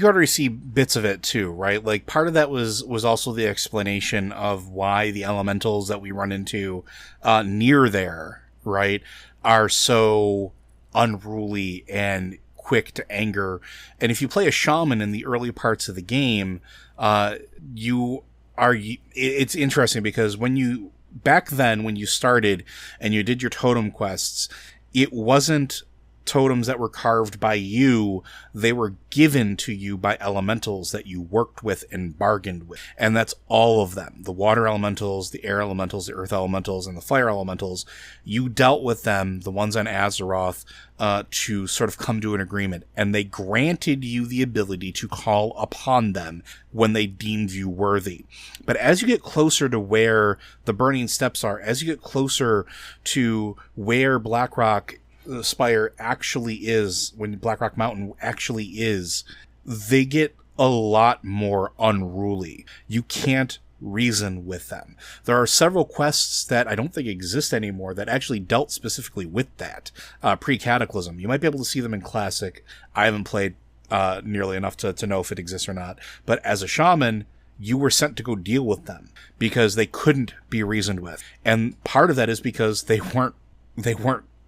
already see bits of it too, right? Like part of that was also the explanation of why the elementals that we run into near there, right, are so unruly and quick to anger. And if you play a shaman in the early parts of the game, it's interesting because back then, when you started and you did your totem quests, it wasn't totems that were carved by you. They were given to you by elementals that you worked with and bargained with. And that's all of them. The water elementals, the air elementals, the earth elementals, and the fire elementals. You dealt with them, the ones on Azeroth, to sort of come to an agreement. And they granted you the ability to call upon them when they deemed you worthy. But as you get closer to where the burning steppes are, as you get closer to where Blackrock Spire actually is, when Blackrock Mountain actually is, they get a lot more unruly. You can't reason with them. There are several quests that I don't think exist anymore that actually dealt specifically with that pre-Cataclysm. You might be able to see them in Classic. I haven't played nearly enough to know if it exists or not. But as a shaman, you were sent to go deal with them because they couldn't be reasoned with. And part of that is because they weren't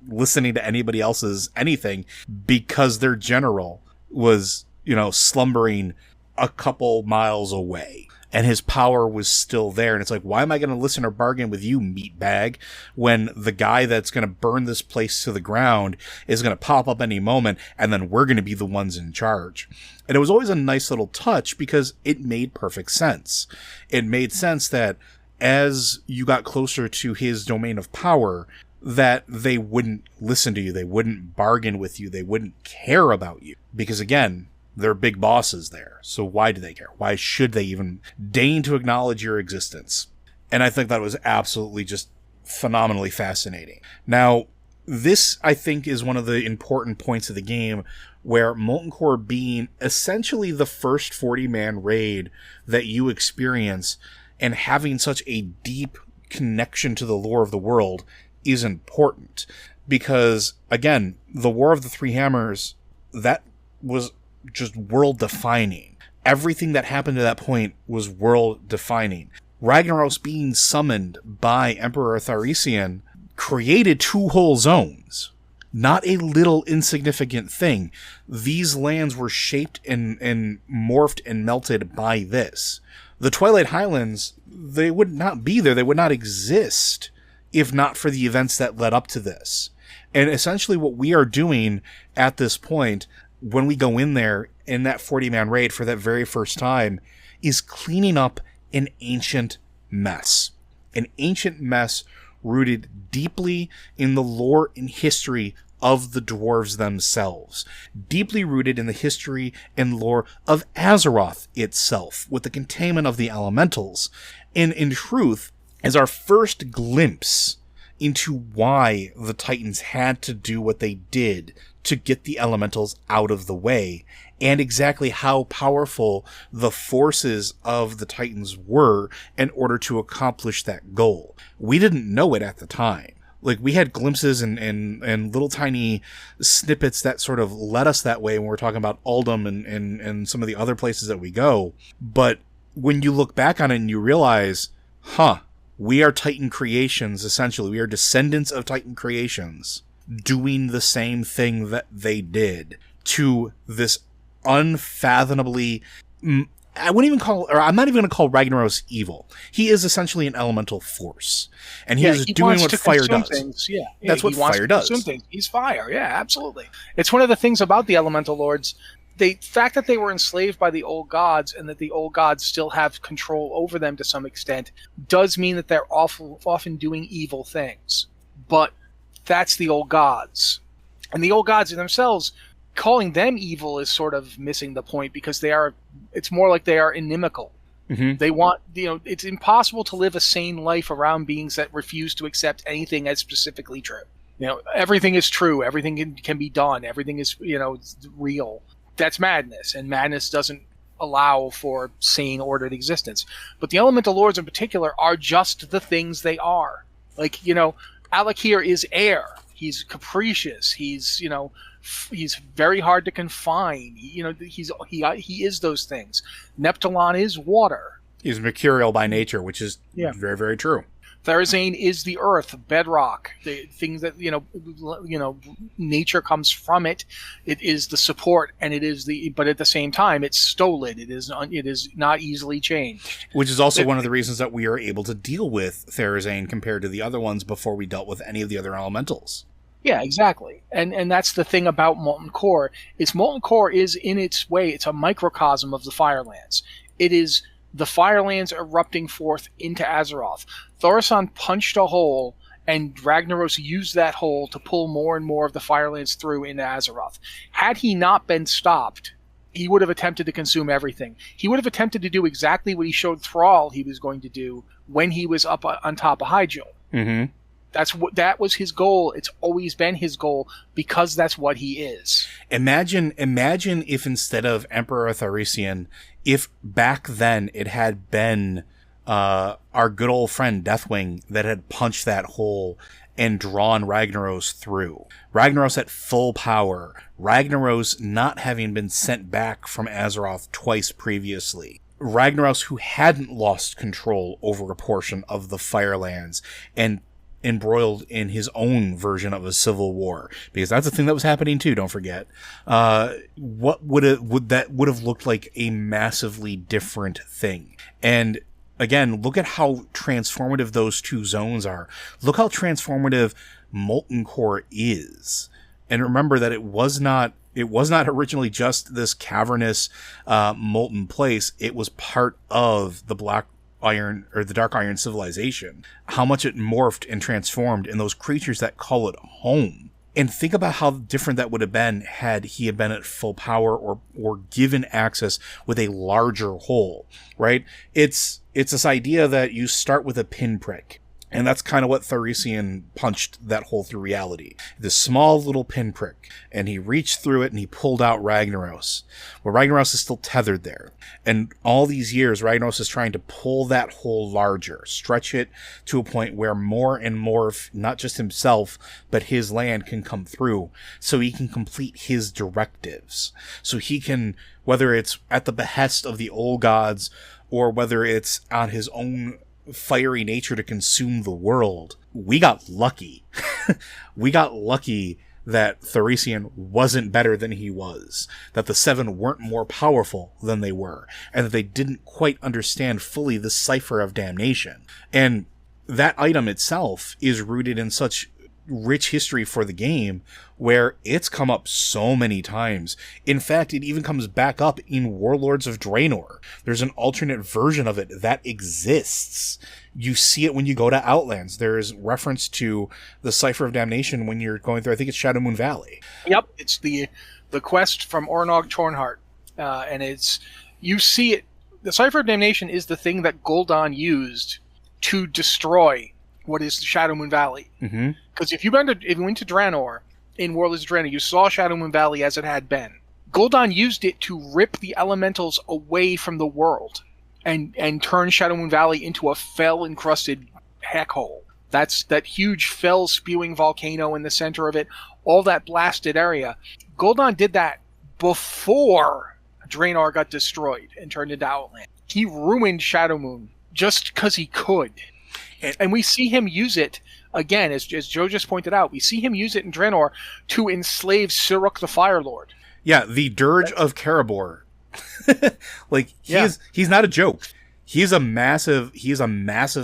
listening to anybody else's anything because their general was, slumbering a couple miles away and his power was still there. And it's like, why am I going to listen or bargain with you, meatbag, when the guy that's going to burn this place to the ground is going to pop up any moment and then we're going to be the ones in charge. And it was always a nice little touch because it made perfect sense. It made sense that as you got closer to his domain of power, that they wouldn't listen to you, they wouldn't bargain with you, they wouldn't care about you. Because again, they're big bosses there. So why do they care? Why should they even deign to acknowledge your existence? And I think that was absolutely just phenomenally fascinating. Now, this, I think, is one of the important points of the game where Molten Core being essentially the first 40-man raid that you experience and having such a deep connection to the lore of the world is important. because, again, the War of the Three Hammers, that was just world-defining. Everything that happened to that point was world-defining. Ragnaros being summoned by Emperor Tharisian created 2 whole zones. Not a little insignificant thing. These lands were shaped and morphed and melted by this. The Twilight Highlands, they would not be there. They would not exist if not for the events that led up to this. And essentially what we are doing at this point, when we go in there in that 40-man raid for that very first time, is cleaning up an ancient mess. An ancient mess rooted deeply in the lore and history of the dwarves themselves, deeply rooted in the history and lore of Azeroth itself, with the containment of the elementals, and in truth, as our first glimpse into why the Titans had to do what they did to get the elementals out of the way, and exactly how powerful the forces of the Titans were in order to accomplish that goal. We didn't know it at the time. Like, we had glimpses and little tiny snippets that sort of led us that way when we're talking about Uldum and some of the other places that we go. But when you look back on it and you realize, we are Titan creations, essentially. We are descendants of Titan creations doing the same thing that they did to this unfathomably... I'm not even going to call Ragnaros evil. He is essentially an elemental force. And he is doing what fire does. Things. Yeah. That's what fire does. He's fire. Yeah, absolutely. It's one of the things about the elemental lords. The fact that they were enslaved by the old gods and that the old gods still have control over them to some extent does mean that they're often doing evil things. But that's the old gods. And the old gods themselves, calling them evil is sort of missing the point, because it's more like they are inimical. Mm-hmm. They want, it's impossible to live a sane life around beings that refuse to accept anything as specifically true. Everything is true. Everything can be done. Everything is, real. That's madness, and madness doesn't allow for sane, ordered existence. But the elemental lords in particular are just the things they are. Like, Alakir is air. He's capricious. He's very hard to confine. He is those things. Neptulon is water. He's mercurial by nature, which is very, very true. Therazane is the earth, bedrock, the things that nature comes from it. It is the support, and but at the same time, it's stolid. It is not easily changed. Which is also one of the reasons that we are able to deal with Therazane compared to the other ones before we dealt with any of the other elementals. Yeah, exactly. And that's the thing about Molten Core. Molten Core is, in its way, it's a microcosm of the Firelands. It is the Firelands erupting forth into Azeroth. Thaurissan punched a hole, and Ragnaros used that hole to pull more and more of the Firelands through into Azeroth. Had he not been stopped, he would have attempted to consume everything. He would have attempted to do exactly what he showed Thrall he was going to do when he was up on top of Hyjal. Mm-hmm. That was his goal. It's always been his goal, because that's what he is. Imagine if instead of Emperor Tharisian, if back then it had been our good old friend Deathwing that had punched that hole and drawn Ragnaros through. Ragnaros at full power. Ragnaros not having been sent back from Azeroth twice previously. Ragnaros who hadn't lost control over a portion of the Firelands and embroiled in his own version of a civil war, because that's a thing that was happening too, don't forget. What would have looked like a massively different thing. And again, look at how transformative those two zones are. Look how transformative Molten Core is. And remember that it was not originally just this cavernous molten place. It was part of the Black Iron, or the Dark Iron civilization. How much it morphed and transformed in those creatures that call it home. And think about how different that would have been had he had been at full power or given access with a larger hole, right? It's this idea that you start with a pinprick And that's kind of what Thoresian punched that hole through reality. This small little pinprick. And he reached through it and he pulled out Ragnaros. Well, Ragnaros is still tethered there. And all these years, Ragnaros is trying to pull that hole larger, stretch it to a point where more and more of not just himself, but his land can come through so he can complete his directives. So he can, whether it's at the behest of the old gods or whether it's on his own fiery nature to consume the world, we got lucky. We got lucky that Thoresian wasn't better than he was, that the Seven weren't more powerful than they were, and that they didn't quite understand fully the cipher of damnation. And that item itself is rooted in such rich history for the game where it's come up so many times. In fact, it even comes back up in Warlords of Draenor. There's an alternate version of it that exists. You see it when you go to Outlands. There's reference to the Cipher of Damnation when you're going through, I think it's Shadow Moon Valley. Yep, it's the quest from Ornog Tornheart. And it's, you see it, the Cipher of Damnation is the thing that Gul'dan used to destroy what is Shadow Moon Valley. Because if you went to Draenor, in Warlords of Draenor, you saw Shadow Moon Valley as it had been. Gul'dan used it to rip the elementals away from the world and turn Shadow Moon Valley into a fel-encrusted heck hole. That's that huge fel-spewing volcano in the center of it, all that blasted area. Gul'dan did that before Draenor got destroyed and turned into Outland. He ruined Shadow Moon just because he could. And we see him use it, again, as Joe just pointed out, we see him use it in Draenor to enslave Sirruk the Firelord. Yeah, the Dirge of Karabor. He's not a joke. He's a massive,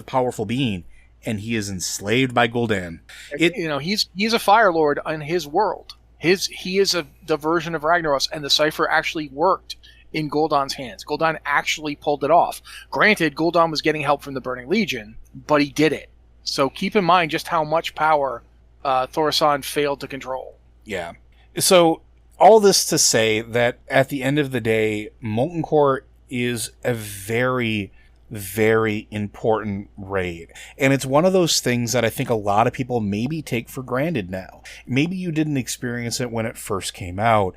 powerful being, and he is enslaved by Gul'dan. He's a Firelord in his world. He is the version of Ragnaros, and the cipher actually worked in Gul'dan's hands. Gul'dan actually pulled it off. Granted, Gul'dan was getting help from the Burning Legion, but he did it. So keep in mind just how much power Thoresen failed to control. Yeah. So all this to say that at the end of the day, Molten Core is a very, very important raid. And it's one of those things that I think a lot of people maybe take for granted now. Maybe you didn't experience it when it first came out.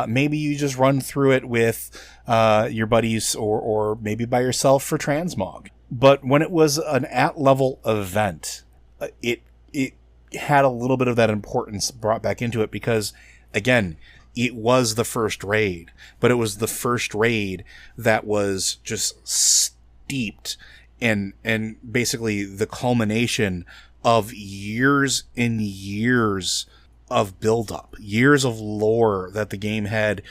Maybe you just run through it with your buddies or maybe by yourself for Transmog. But when it was an at-level event, it had a little bit of that importance brought back into it because, again, it was the first raid. But it was the first raid that was just steeped and basically the culmination of years and years of build-up, years of lore that the game had,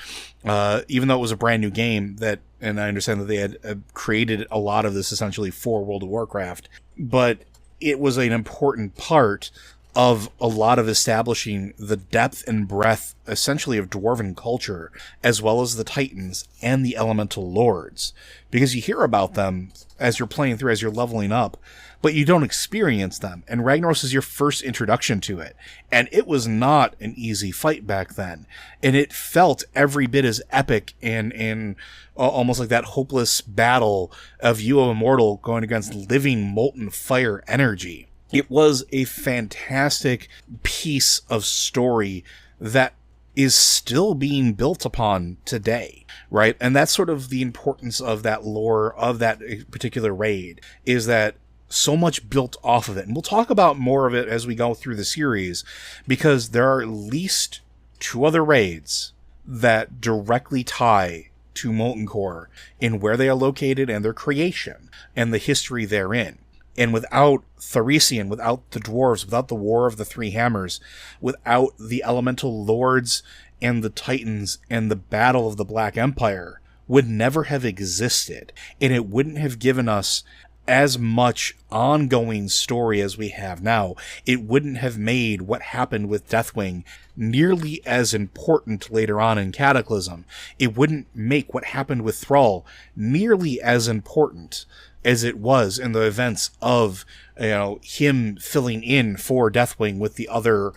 even though it was a brand new game that, and I understand that they had created a lot of this essentially for World of Warcraft, but it was an important part of a lot of establishing the depth and breadth, essentially, of Dwarven culture, as well as the Titans and the Elemental Lords. Because you hear about them as you're playing through, as you're leveling up, but you don't experience them. And Ragnaros is your first introduction to it. And it was not an easy fight back then. And it felt every bit as epic and almost like that hopeless battle of you, a mortal, going against living molten fire energy. It was a fantastic piece of story that is still being built upon today, right? And that's sort of the importance of that lore, of that particular raid, is that so much built off of it. And we'll talk about more of it as we go through the series, because there are at least 2 other raids that directly tie to Molten Core in where they are located and their creation and the history therein. And without Thoresian, without the Dwarves, without the War of the Three Hammers, without the Elemental Lords and the Titans and the Battle of the Black Empire, would never have existed. And it wouldn't have given us as much ongoing story as we have now. It wouldn't have made what happened with Deathwing nearly as important later on in Cataclysm. It wouldn't make what happened with Thrall nearly as important as it was in the events of, him filling in for Deathwing with the other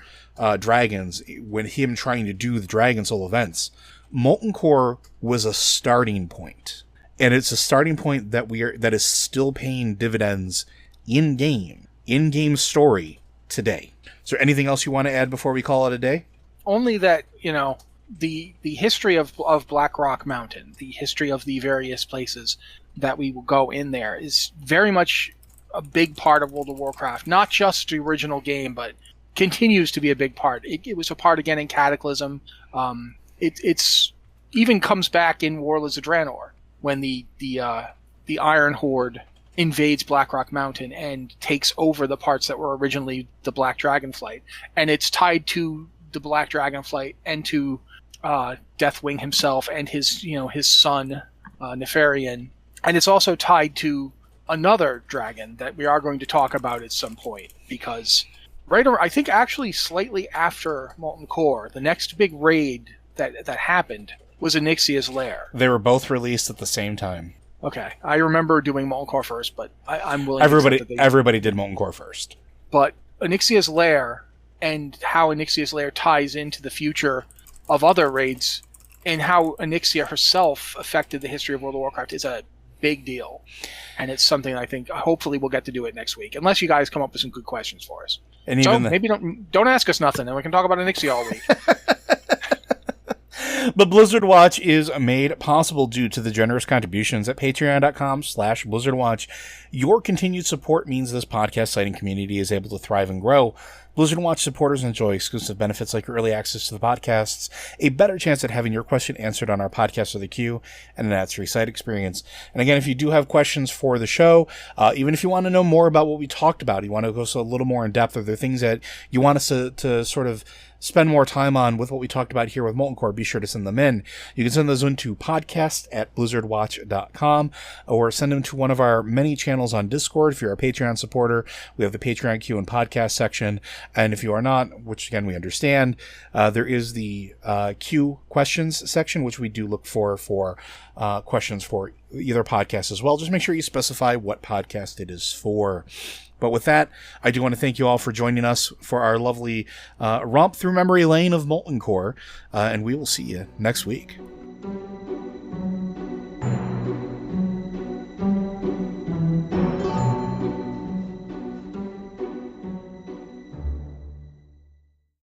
dragons, when him trying to do the Dragon Soul events. Molten Core was a starting point, and it's a starting point that is still paying dividends in game in-game story today. Is there anything else you want to add before we call it a day? Only that, the history of Blackrock Mountain, the history of the various places that we will go in there is very much a big part of World of Warcraft. Not just the original game, but continues to be a big part. It was a part again in Cataclysm. It's even comes back in Warlords of Draenor when the Iron Horde invades Blackrock Mountain and takes over the parts that were originally the Black Dragonflight, and it's tied to the Black Dragonflight and to Deathwing himself and his son Nefarian, and it's also tied to another dragon that we are going to talk about at some point, because I think actually slightly after Molten Core, the next big raid that happened was Onyxia's Lair. They were both released at the same time. Okay, I remember doing Molten Core first, but I'm willing. Everybody did Molten Core first. But Onyxia's Lair and how Onyxia's Lair ties into the future of other raids and how Onyxia herself affected the history of World of Warcraft is a big deal, and it's something I think hopefully we'll get to do it next week, unless you guys come up with some good questions for us. And so maybe don't ask us nothing, and we can talk about Onyxia all week. But Blizzard Watch is made possible due to the generous contributions at patreon.com/BlizzardWatch. Your continued support means this podcast site and community is able to thrive and grow. Blizzard Watch supporters enjoy exclusive benefits like early access to the podcasts, a better chance at having your question answered on our podcast or the queue, and an ad-free site experience. And again, if you do have questions for the show, even if you want to know more about what we talked about, you want to go a little more in depth, or there are things that you want us to sort of spend more time on with what we talked about here with Molten Core, be sure to send them in. You can send those in to podcast@blizzardwatch.com, or send them to one of our many channels on Discord. If you're a Patreon supporter, we have the Patreon Q and podcast section. And if you are not, which again we understand, there is the Q questions section, which we do look for questions for either podcast as well. Just make sure you specify what podcast it is for. But with that, I do want to thank you all for joining us for our lovely romp through memory lane of Molten Core, and we will see you next week.